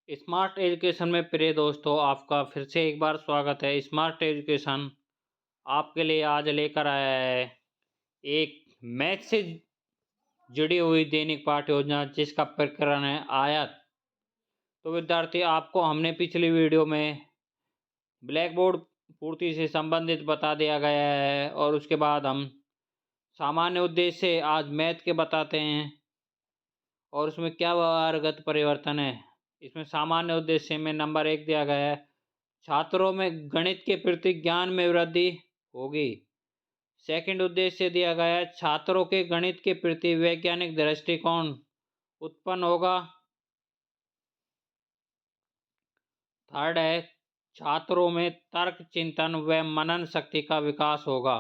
Smart education में प्रिय दोस्तों, आपका फिर से एक बार स्वागत है। स्मार्ट एजुकेशन आपके लिए आज लेकर आया है एक मैथ से जुड़ी हुई दैनिक पाठ्य योजना, जिसका प्रकरण है आयत। तो विद्यार्थी, आपको हमने पिछली वीडियो में ब्लैक बोर्ड पूर्ति से संबंधित बता दिया गया है, और उसके बाद हम सामान्य उद्देश्य से आज मैथ के बताते हैं और उसमें क्या व्यवहारगत परिवर्तन है। इसमें सामान्य उद्देश्य में नंबर 1 दिया गया है, छात्रों में गणित के प्रति ज्ञान में वृद्धि होगी। सेकंड उद्देश्य दिया गया है, छात्रों के गणित के प्रति वैज्ञानिक दृष्टिकोण उत्पन्न होगा। थर्ड है, छात्रों में तर्क, चिंतन व मनन शक्ति का विकास होगा।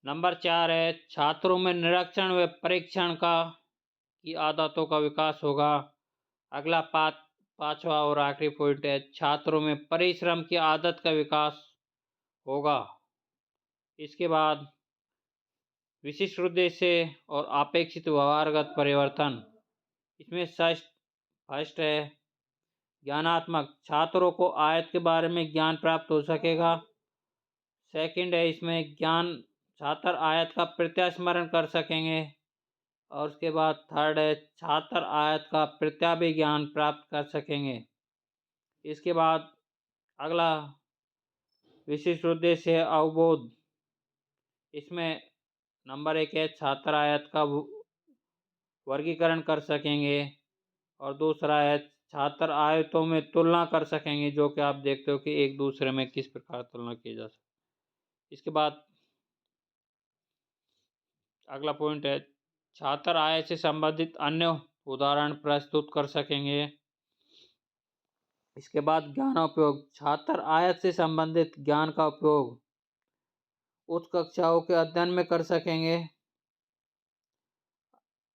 नंबर 4 है, छात्रों में निरीक्षण व परीक्षण की आदतों का विकास होगा। अगला पांचवा और आखिरी पॉइंट है, छात्रों में परिश्रम की आदत का विकास होगा। इसके बाद विशिष्ट उद्देश्य और अपेक्षित व्यवहारगत परिवर्तन। इसमें फर्स्ट है ज्ञानात्मक, छात्रों को आयत के बारे में ज्ञान प्राप्त हो सकेगा। सेकंड है, इसमें ज्ञान छात्र आयत का प्रत्यास्मरण कर सकेंगे। और उसके बाद थर्ड है, छात्र आयत का प्रत्याभिज्ञान प्राप्त कर सकेंगे। इसके बाद अगला विशिष्ट उद्देश्य है अवबोध। इसमें नंबर 1 है, छात्र आयत का वर्गीकरण कर सकेंगे। और दूसरा है, छात्र आयतों में तुलना कर सकेंगे, जो कि आप देखते हो कि एक दूसरे में किस प्रकार तुलना की जा सकती। इसके बाद अगला पॉइंट है, छात्र आयत से संबंधित अन्य उदाहरण प्रस्तुत कर सकेंगे। इसके बाद ज्ञानोपयोग, छात्र आयत से संबंधित ज्ञान का उपयोग उच्च कक्षाओं के अध्ययन में कर सकेंगे।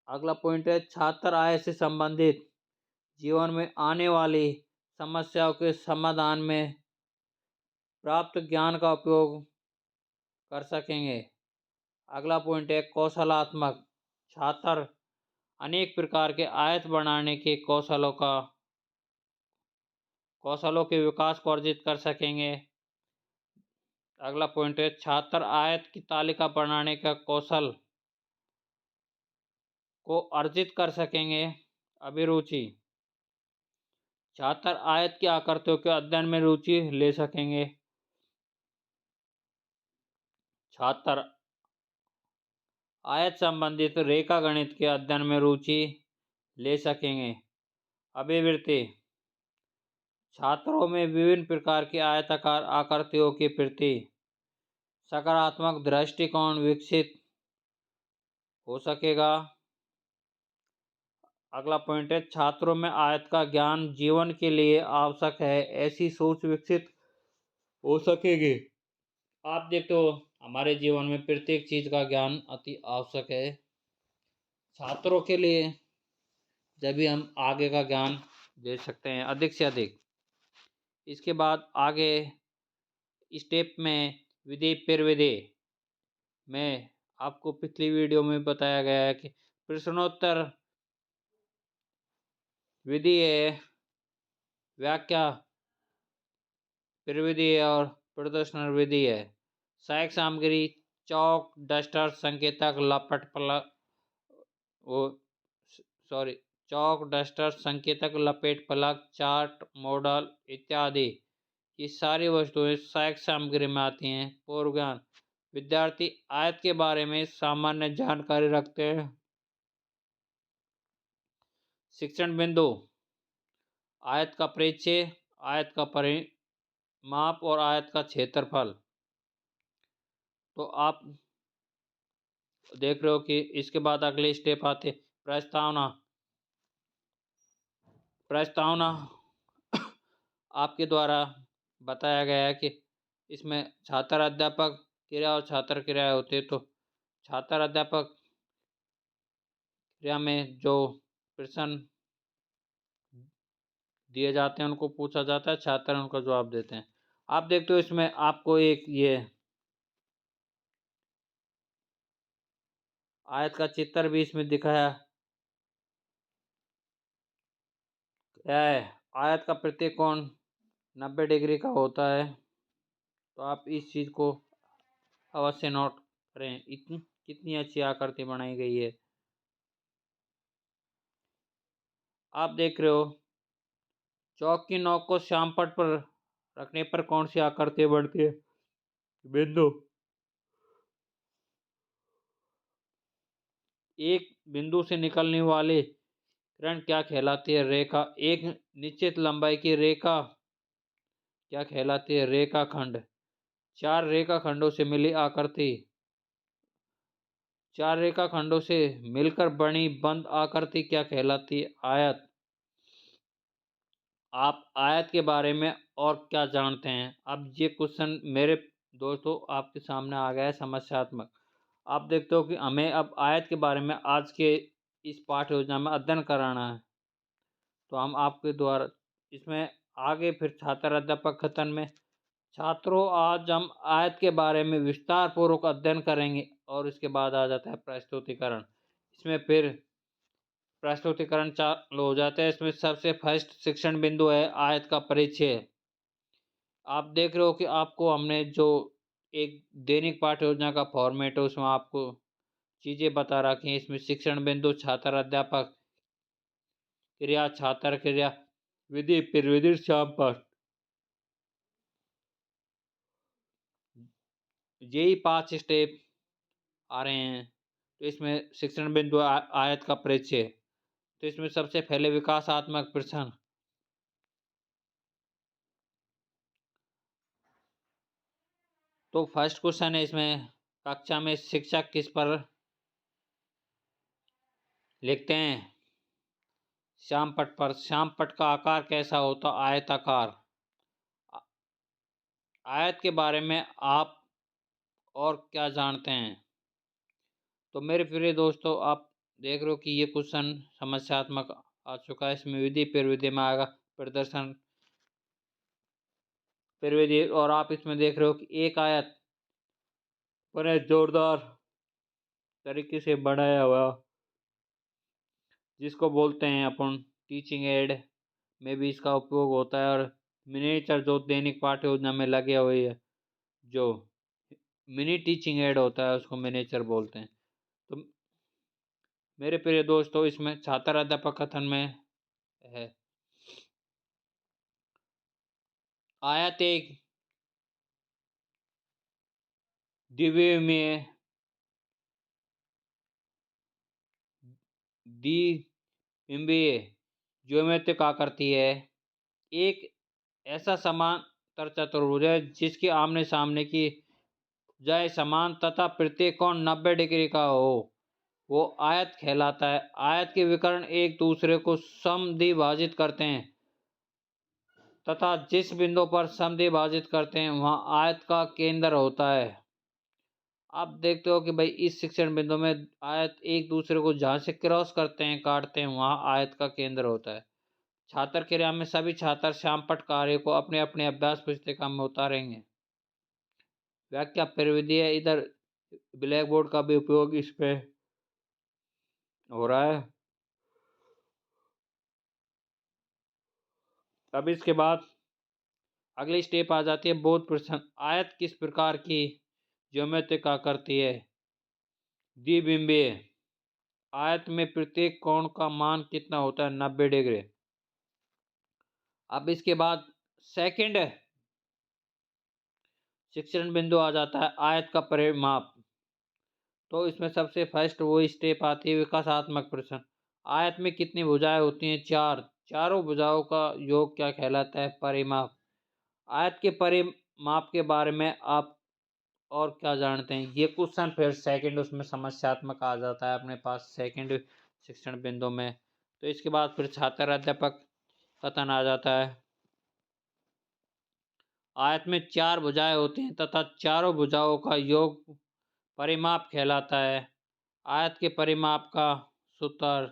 अगला पॉइंट है, छात्र आयत से संबंधित जीवन में आने वाली समस्याओं के समाधान में प्राप्त ज्ञान का उपयोग कर सकेंगे। अगला पॉइंट है कौशलात्मक, छात्र अनेक प्रकार के आयत बनाने के कौशलों के विकास को अर्जित कर सकेंगे। अगला पॉइंट है, छात्र आयत की तालिका बनाने का कौशल को अर्जित कर सकेंगे। अभिरुचि, छात्र आयत की आकृतियों के अध्ययन में रुचि ले सकेंगे। छात्र आयत संबंधित रेखा गणित के अध्ययन में रुचि ले सकेंगे। अभिवृत्ति, छात्रों में विभिन्न प्रकार की आयताकार आकृतियों के प्रति सकारात्मक दृष्टिकोण विकसित हो सकेगा। अगला पॉइंट है, छात्रों में आयत का ज्ञान जीवन के लिए आवश्यक है, ऐसी सोच विकसित हो सकेगी। आप देखते हो, हमारे जीवन में प्रत्येक चीज का ज्ञान अति आवश्यक है छात्रों के लिए, जब भी हम आगे का ज्ञान दे सकते हैं अधिक से अधिक। इसके बाद आगे स्टेप में विधि प्रविधि में आपको पिछली वीडियो में बताया गया है कि प्रश्नोत्तर विधि है, व्याख्या प्रविधि है और प्रदर्शन विधि है। सहायक सामग्री चौक, डस्टर, संकेतक, लपट फलक चौक, डस्टर, संकेतक, लपेट फलक, चार्ट, मॉडल इत्यादि ये सारी वस्तुएं सहायक सामग्री में आती हैं। पूर्व ज्ञान, विद्यार्थी आयत के बारे में सामान्य जानकारी रखते हैं। शिक्षण बिंदु, आयत का परिचय, आयत का परिमाप और आयत का क्षेत्रफल। तो आप देख रहे हो कि इसके बाद अगले स्टेप आते प्रस्तावना। प्रस्तावना आपके द्वारा बताया गया है कि इसमें छात्र अध्यापक क्रिया और छात्र क्रिया होती है। तो छात्र अध्यापक क्रिया में जो प्रश्न दिए जाते हैं उनको पूछा जाता है, छात्र उनका जवाब देते हैं। आप देखते हो इसमें आपको एक ये आयत का चित्र भी इसमें दिखाया है। आयत का प्रत्येक कोण 90 डिग्री का होता है। तो आप इस चीज़ को अवश्य नोट करें। इतनी कितनी अच्छी आकृति बनाई गई है। आप देख रहे हो चौक की नोक को श्याम पट पर रखने पर कौन सी आकृति बढ़ती है? बिंदु। एक बिंदु से निकलने वाली किरण क्या कहलाती है? रेखा। एक निश्चित लंबाई की रेखा क्या कहलाती है? रेखाखंड। चार रेखाखंडों से मिली आकृति, चार रेखाखंडों से मिलकर बनी बंद आकृति क्या कहलाती है? आयत। आप आयत के बारे में और क्या जानते हैं? अब ये क्वेश्चन मेरे दोस्तों आपके सामने आ गया है समस्यात्मक। आप देखते हो कि हमें अब आयत के बारे में आज के इस पाठ्य योजना में अध्ययन कराना है। तो हम आपके द्वारा इसमें आगे फिर छात्र अध्यापक कथन में छात्रों आज हम आयत के बारे में विस्तार पूर्वक अध्ययन करेंगे। और इसके बाद आ जाता है प्रस्तुतिकरण। इसमें फिर प्रस्तुतिकरण चालू हो जाता है। इसमें सबसे फर्स्ट शिक्षण बिंदु है आयत का परिचय। आप देख रहे हो कि आपको हमने जो एक दैनिक पाठ्य योजना का फॉर्मेट है उसमें आपको चीज़ें बता रखी हैं। इसमें शिक्षण बिंदु, छात्र अध्यापक क्रिया, छात्र क्रिया, विधि, प्रविधि, श्याम पाठ, यही 5 स्टेप आ रहे हैं। तो इसमें शिक्षण बिंदु आयत का परिचय। तो इसमें सबसे पहले विकासात्मक प्रश्न। तो फर्स्ट क्वेश्चन है इसमें, कक्षा में शिक्षक किस पर लिखते हैं? श्याम पट पर। श्याम पट का आकार कैसा होता? आयताकार। आयत के बारे में आप और क्या जानते हैं? तो मेरे प्रिय दोस्तों आप देख रहे हो कि ये क्वेश्चन समस्यात्मक आ चुका है। इसमें विधि प्रविधि में आएगा प्रदर्शन प्रविधि। और आप इसमें देख रहे हो कि एक आयत पर जोरदार तरीके से बनाया हुआ जिसको बोलते हैं अपन टीचिंग एड में भी इसका उपयोग होता है। और मिनिएचर जो दैनिक पाठ्य योजना में लगे हुए है, जो मिनी टीचिंग एड होता है उसको मिनिएचर बोलते हैं। तो मेरे प्रिय दोस्तों इसमें छात्र अध्यापक कथन में है, आयत एक द्विविमीय द्विबिंबीय ज्योमेट्रिक आकृति है। एक ऐसा समांतर चतुर्भुज है जिसकी आमने सामने की जाए समान तथा प्रत्येक कोण 90 डिग्री का हो, वो आयत कहलाता है। आयत के विकर्ण एक दूसरे को समद्विभाजित करते हैं तथा जिस बिंदु पर समद्विभाजित करते हैं वहाँ आयत का केंद्र होता है। आप देखते हो कि भाई इस शिक्षण बिंदु में आयत एक दूसरे को जहाँ से क्रॉस करते हैं, काटते हैं, वहाँ आयत का केंद्र होता है। छात्र क्रिया में सभी छात्र श्यामपट्ट कार्य को अपने अपने अभ्यास पुस्तिका में उतारेंगे। व्याख्या प्रविधि है, इधर ब्लैक बोर्ड का भी उपयोग इस पे हो रहा है। अब इसके बाद अगली स्टेप आ जाती है बोध प्रश्न। आयत किस प्रकार की ज्योमेट्रिक आकृति है? द्विबिंबीय। आयत में प्रत्येक कोण का मान कितना होता है? 90 डिग्री। अब इसके बाद सेकंड शिक्षण बिंदु आ जाता है आयत का परिमाप। तो इसमें सबसे फर्स्ट वो स्टेप आती है विकासात्मक प्रश्न। आयत में कितनी भुजाएं होती हैं? 4। चारों भुजाओं का योग क्या कहलाता है? परिमाप। आयत के परिमाप के बारे में आप और क्या जानते हैं? ये क्वेश्चन फिर सेकंड उसमें समस्यात्मक आ जाता है अपने पास सेकंड शिक्षण बिंदु में। तो इसके बाद फिर छात्र अध्यापक कथन आ जाता है। आयत में 4 भुजाएं होती हैं तथा चारों भुजाओं का योग परिमाप कहलाता है। आयत के परिमाप का सूत्र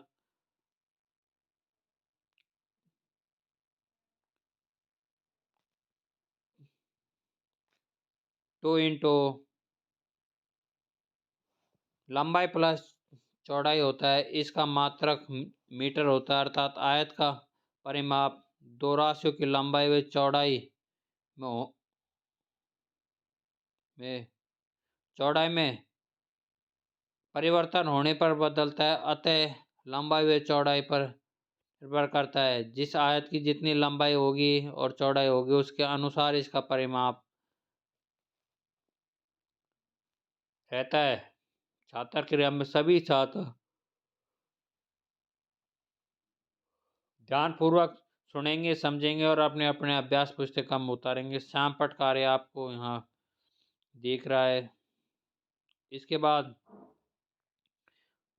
2 इंटू लंबाई प्लस चौड़ाई होता है। इसका मात्रक मीटर होता है। अर्थात आयत का परिमाप दो राशियों की लंबाई व चौड़ाई में में चौड़ाई में परिवर्तन होने पर बदलता है, अतः लंबाई व चौड़ाई पर निर्भर करता है। जिस आयत की जितनी लंबाई होगी और चौड़ाई होगी उसके अनुसार इसका परिमाप रहता है। छात्र क्रिया में सभी छात्र ध्यानपूर्वक सुनेंगे, समझेंगे और अपने अपने अभ्यास पुस्तिका में उतारेंगे। श्याम पट कार्य आपको यहाँ दिख रहा है। इसके बाद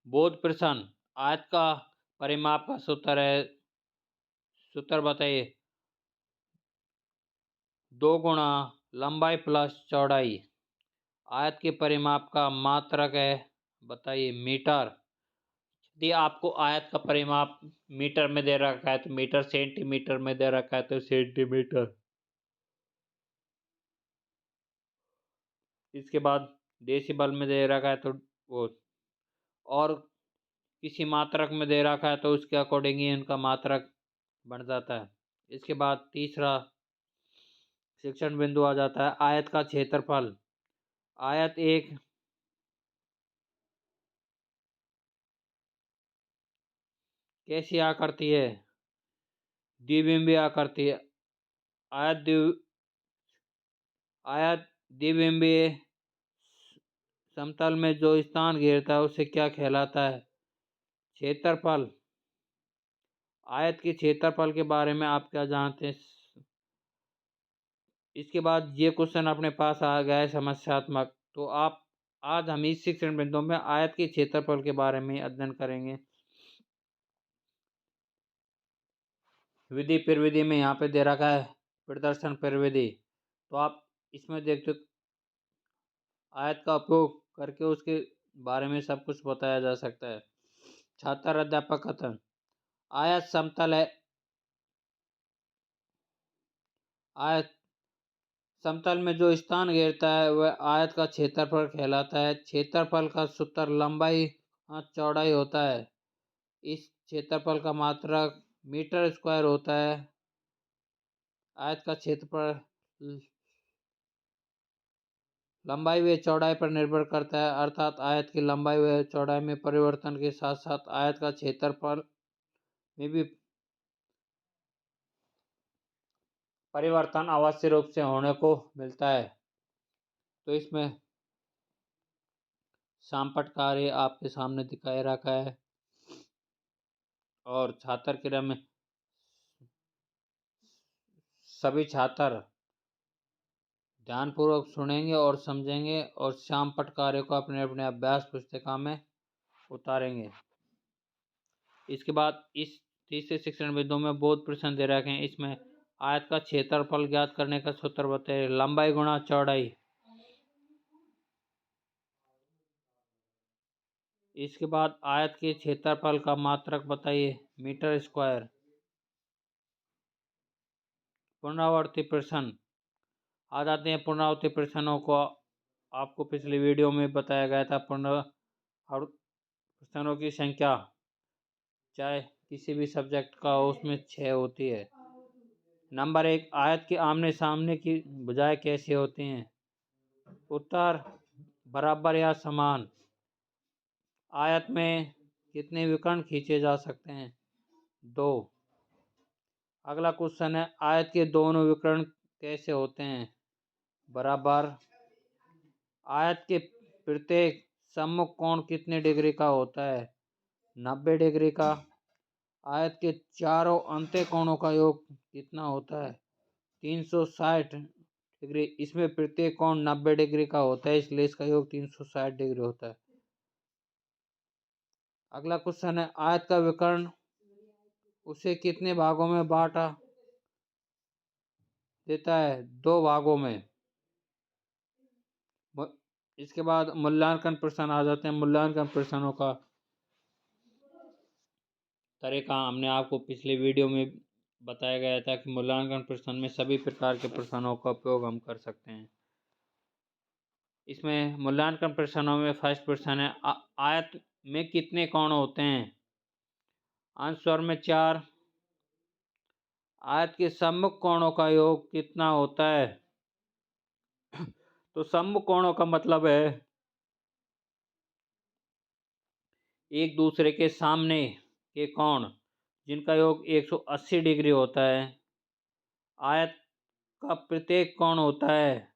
बोध प्रश्न, आयत का परिमाप का सूत्र है, सूत्र बताइए। 2 गुणा लंबाई प्लस चौड़ाई। आयत के परिमाप का मात्रक है, बताइए, मीटर। यदि आपको आयत का परिमाप मीटर में दे रखा है तो मीटर, सेंटीमीटर में दे रखा है तो सेंटीमीटर। इसके बाद डेसिबल में दे रखा है तो वो, और किसी मात्रक में दे रखा है तो उसके अकॉर्डिंग ही इनका मात्रक बन जाता है। इसके बाद तीसरा शिक्षण बिंदु आ जाता है, आयत का क्षेत्रफल। आयत एक कैसी आकृति है? द्विबिंबीय आकृति है। आयत द्विबिंबीय समतल में जो स्थान घेरता है उसे क्या कहलाता है? क्षेत्रफल। आयत के क्षेत्रफल के बारे में आप क्या जानते हैं? इसके बाद ये क्वेश्चन अपने पास आ गया है समस्यात्मक, तो आप आज हम इस शिक्षण बिंदु में आयत के क्षेत्रफल के बारे में अध्ययन करेंगे। विधि प्रविधि में यहाँ पे दे रखा है प्रदर्शन प्रविधि, तो आप इसमें देखते आयत का उपयोग करके उसके बारे में सब कुछ बताया जा सकता है। छात्र अध्यापक कथन, आयत समतल है। आयत समतल में जो स्थान घेरता है वह आयत का क्षेत्रफल कहलाता है। क्षेत्रफल का सूत्र लंबाई चौड़ाई होता है। इस क्षेत्रफल का मात्रक मीटर स्क्वायर होता है। आयत का क्षेत्रफल लंबाई व चौड़ाई पर निर्भर करता है, अर्थात आयत की लंबाई व चौड़ाई में परिवर्तन के साथ साथ आयत का क्षेत्रफल में भी परिवर्तन अवश्य रूप से होने को मिलता है। तो इसमें शामपट कार्य आपके सामने दिखाए रखा है और छात्र क्रिया में सभी छात्र ध्यानपूर्वक सुनेंगे और समझेंगे और शामपट कार्य को अपने अपने अभ्यास पुस्तिका में उतारेंगे। इसके बाद इस तीसरे शिक्षण बिंदु में बोध प्रश्न दे रखे हैं। इसमें आयत का क्षेत्रफल ज्ञात करने का सूत्र बताइए। लंबाई गुणा चौड़ाई। इसके बाद आयत के क्षेत्रफल का मात्रक बताइए, मीटर स्क्वायर। पुनरावर्ती प्रश्न आ जाते हैं। पुनरावर्ती प्रश्नों को आपको पिछली वीडियो में बताया गया था। प्रश्नों की संख्या चाहे किसी भी सब्जेक्ट का हो उसमें 6 होती है। नंबर 1, आयत के आमने सामने की भुजाएं कैसी होती हैं? उत्तर, बराबर या समान। आयत में कितने विकर्ण खींचे जा सकते हैं? 2। अगला क्वेश्चन है, आयत के दोनों विकर्ण कैसे होते हैं? बराबर। आयत के प्रत्येक सम्मुख कोण कितने डिग्री का होता है? 90 डिग्री का। आयत के चारों अंत्य कोणों का योग कितना होता है? 360 डिग्री। इसमें प्रत्येक कोण 90 डिग्री का होता है, इसलिए इसका योग 360 डिग्री होता है। अगला क्वेश्चन है, आयत का विकर्ण उसे कितने भागों में बांटा देता है? 2 भागों में। इसके बाद मूल्यांकन प्रश्न आ जाते हैं। मूल्यांकन प्रश्नों का तरीका हमने आपको पिछले वीडियो में बताया गया था कि मूल्यांकन प्रश्न में सभी प्रकार के प्रश्नों का उपयोग हम कर सकते हैं। इसमें मूल्यांकन प्रश्नों में फर्स्ट प्रश्न है, आयत में कितने कोण होते हैं? आंसर में 4। आयत के सम्मुख कोणों का योग कितना होता है? तो सम्मुख कोणों का मतलब है एक दूसरे के सामने के कोण जिनका योग 180 डिग्री होता है। आयत का प्रत्येक कोण होता है,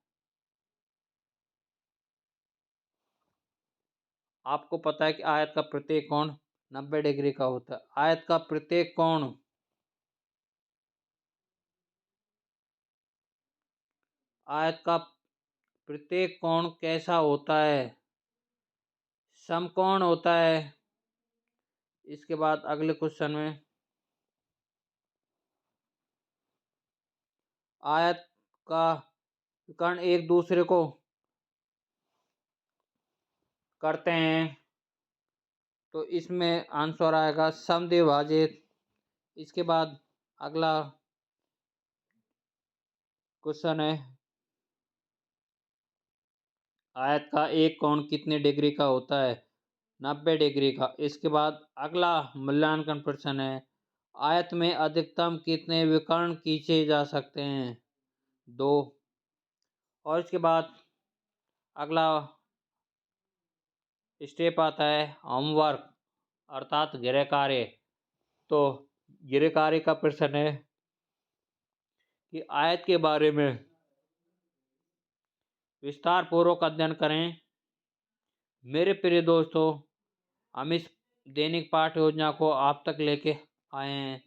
आपको पता है कि आयत का प्रत्येक कोण 90 डिग्री का होता है। आयत का प्रत्येक कोण आयत का प्रत्येक कोण कैसा होता है? समकोण होता है। इसके बाद अगले क्वेश्चन में आयत का कर्ण एक दूसरे को करते हैं, तो इसमें आंसर आएगा समद्विभाजित। इसके बाद अगला क्वेश्चन है आयत का एक कोण कितने डिग्री का होता है? 90 डिग्री का। इसके बाद अगला मूल्यांकन प्रश्न है आयत में अधिकतम कितने विकर्ण खींचे जा सकते हैं? 2। और इसके बाद अगला स्टेप आता है होमवर्क अर्थात गृह कार्य। तो गृह कार्य का प्रश्न है कि आयत के बारे में विस्तार पूर्वक अध्ययन करें। मेरे प्रिय दोस्तों, हम इस दैनिक पाठ योजना को आप तक लेके आए हैं।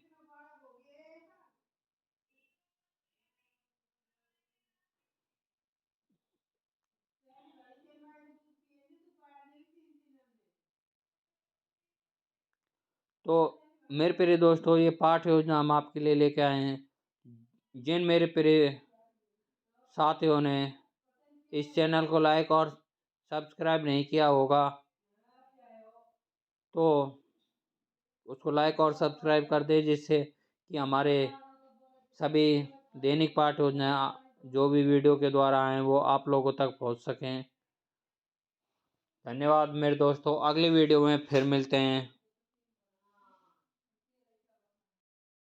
तो मेरे प्रिय दोस्तों, ये पाठ योजना हम आपके लिए लेके आए हैं। जिन मेरे प्रिय साथियों ने इस चैनल को लाइक और सब्सक्राइब नहीं किया होगा, तो उसको लाइक और सब्सक्राइब कर दे, जिससे कि हमारे सभी दैनिक पाठ योजना जो भी वीडियो के द्वारा आए वो आप लोगों तक पहुंच सकें। धन्यवाद मेरे दोस्तों, अगली वीडियो में फिर मिलते हैं।